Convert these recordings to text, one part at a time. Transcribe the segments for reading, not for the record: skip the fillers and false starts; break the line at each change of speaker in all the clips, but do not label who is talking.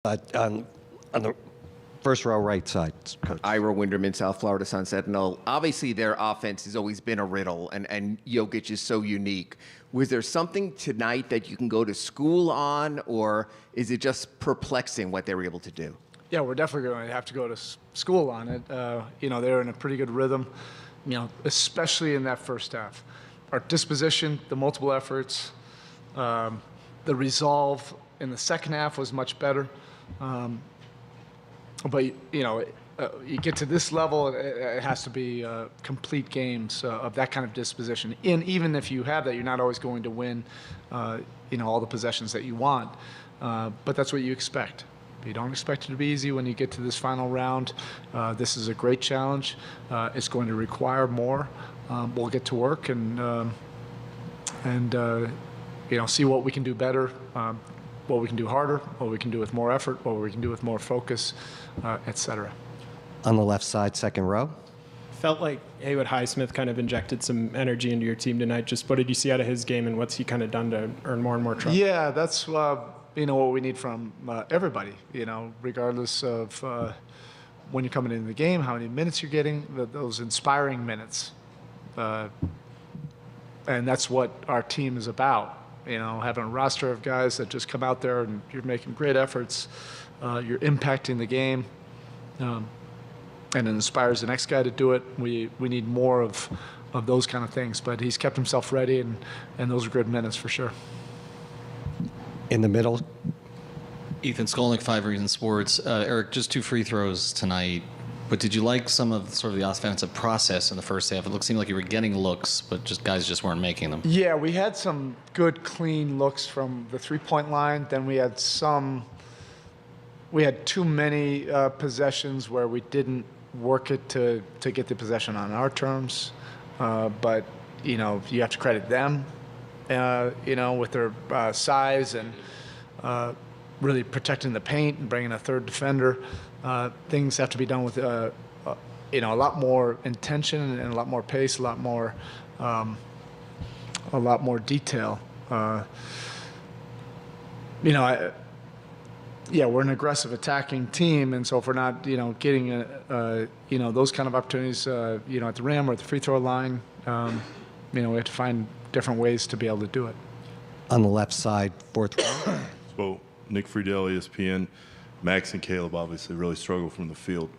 On the first row right side, Coach.
Ira Winderman, South Florida Sun Sentinel. Obviously, their offense has always been a riddle, and Jokic is so unique. Was there something tonight that you can go to school on, or is it just perplexing what they were able to do?
Yeah, we're definitely going to have to go to school on it. They're in a pretty good rhythm, especially in that first half. Our disposition, the multiple efforts, the resolve in the second half was much better. But you get to this level, it has to be complete games of that kind of disposition. And even if you have that, you're not always going to win, all the possessions that you want. But that's what you expect. You don't expect it to be easy when you get to this final round. This is a great challenge. It's going to require more. We'll get to work and see what we can do better. What we can do harder, what we can do with more effort, what we can do with more focus, et cetera.
On the left side, second row.
Felt like Haywood Highsmith kind of injected some energy into your team tonight. Just what did you see out of his game, and what's he kind of done to earn more and more trust?
Yeah, that's what we need from everybody. Regardless of when you're coming into the game, how many minutes you're getting, those inspiring minutes, and that's what our team is about. Having a roster of guys that just come out there and you're making great efforts, you're impacting the game, and it inspires the next guy to do it. We need more of those kind of things. But he's kept himself ready, and those are good minutes for sure.
In the middle.
Ethan Skolnick, 5 Reasons Sports. Erik, just 2 free throws tonight. But did you like some of sort of the offensive process in the first half? It seemed like you were getting looks, but guys just weren't making them.
Yeah, we had some good, clean looks from the three-point line. Then we had too many possessions where we didn't work it to get the possession on our terms. But you have to credit them, with their size and really protecting the paint and bringing a third defender. Things have to be done with a lot more intention and a lot more pace, a lot more detail. We're an aggressive attacking team, and so if we're not getting those kind of opportunities at the rim or at the free throw line, we have to find different ways to be able to do it.
On the left side, fourth row.
So Nick Friedel, ESPN. Max and Caleb obviously really struggle from the field.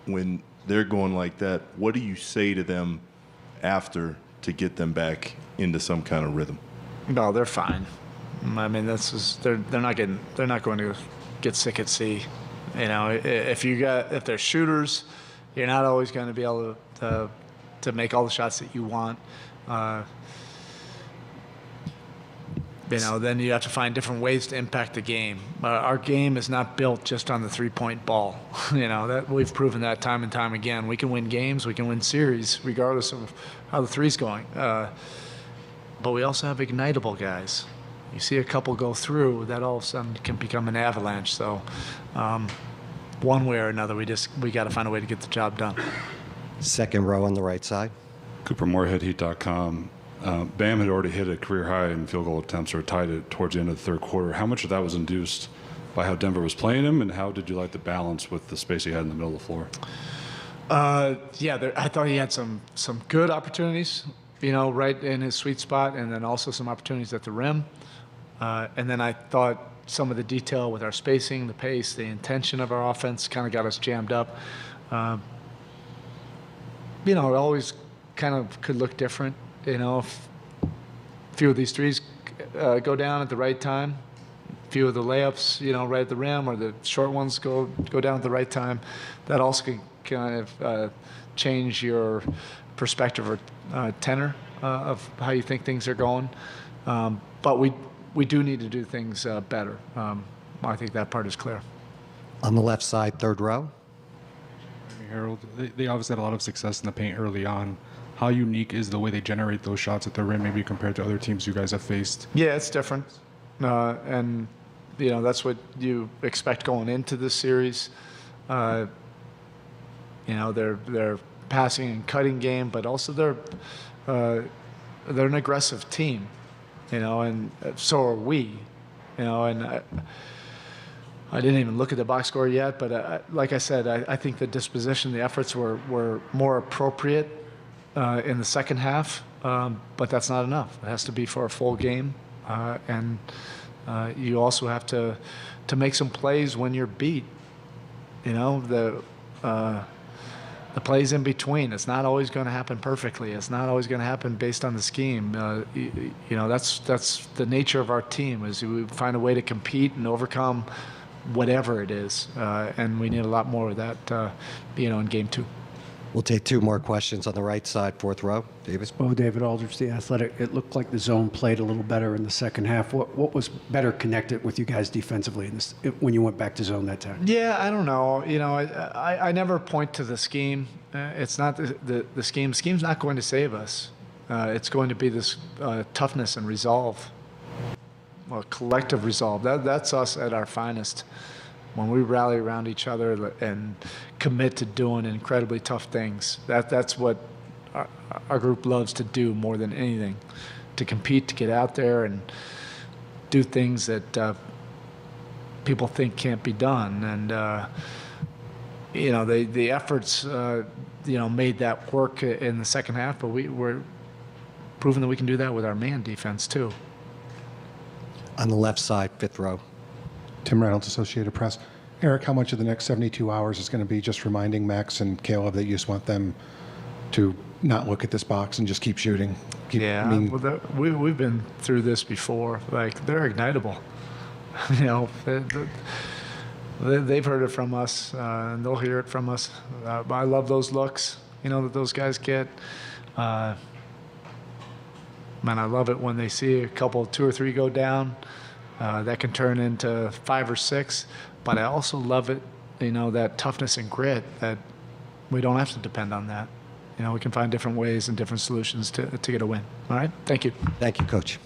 When they're going like that, what do you say to them after to get them back into some kind of rhythm?
No, they're fine. I mean, they're not going to get sick at sea. If they're shooters, you're not always going to be able to make all the shots that you want. Then you have to find different ways to impact the game. Our game is not built just on the three-point ball. That we've proven that time and time again. We can win games, we can win series, regardless of how the three's going. But we also have ignitable guys. You see a couple go through, that all of a sudden can become an avalanche. So, one way or another, we got to find a way to get the job done.
Second row on the right side.
Cooper Moorhead, Heat.com. Bam had already hit a career high in field goal attempts, or tied it towards the end of the third quarter. How much of that was induced by how Denver was playing him, and how did you like the balance with the space he had in the middle of the floor?
I thought he had some good opportunities, right in his sweet spot, and then also some opportunities at the rim. And then I thought some of the detail with our spacing, the pace, the intention of our offense kind of got us jammed up. It always kind of could look different. If a few of these threes go down at the right time, a few of the layups, right at the rim, or the short ones go down at the right time, that also can kind of change your perspective or tenor of how you think things are going. But we do need to do things better. I think that part is clear.
On the left side, third row.
Harold, they obviously had a lot of success in the paint early on. How unique is the way they generate those shots at the rim, maybe compared to other teams you guys have faced?
Yeah, it's different. And, that's what you expect going into this series. Their passing and cutting game, but also they're an aggressive team, and so are we, and I didn't even look at the box score yet, but like I said, I think the disposition, the efforts were more appropriate in the second half, but that's not enough. It has to be for a full game, and you also have to make some plays when you're beat. You know, the plays in between. It's not always going to happen perfectly. It's not always going to happen based on the scheme. You know, that's the nature of our team, is we find a way to compete and overcome whatever it is. And we need a lot more of that, you know, in game 2.
We'll take 2 more questions on the right side, fourth row. Davis.
Well, David Aldrich, The Athletic. It looked like the zone played a little better in the second half. What was better connected with you guys defensively when you went back to zone that time?
Yeah, I don't know. You know, I never point to the scheme. It's not the scheme. Scheme's not going to save us. It's going to be this toughness and resolve, well, collective resolve. That's us at our finest. When we rally around each other and commit to doing incredibly tough things, that's what our group loves to do more than anything, to compete, to get out there and do things that people think can't be done. And, you know, the efforts, you know, made that work in the second half, but we're proving that we can do that with our man defense too.
On the left side, fifth row.
Tim Reynolds, Associated Press. Erik, how much of the next 72 hours is going to be just reminding Max and Caleb that you just want them to not look at this box and just keep shooting?
Well, we've been through this before. Like, they're ignitable. You know, they've heard it from us, and they'll hear it from us. I love those looks, you know, that those guys get. Man, I love it when they see a couple, 2 or 3 go down. That can turn into 5 or 6, but I also love it, you know, that toughness and grit, that we don't have to depend on that. You know, we can find different ways and different solutions to get a win. All right, thank you.
Thank you, Coach.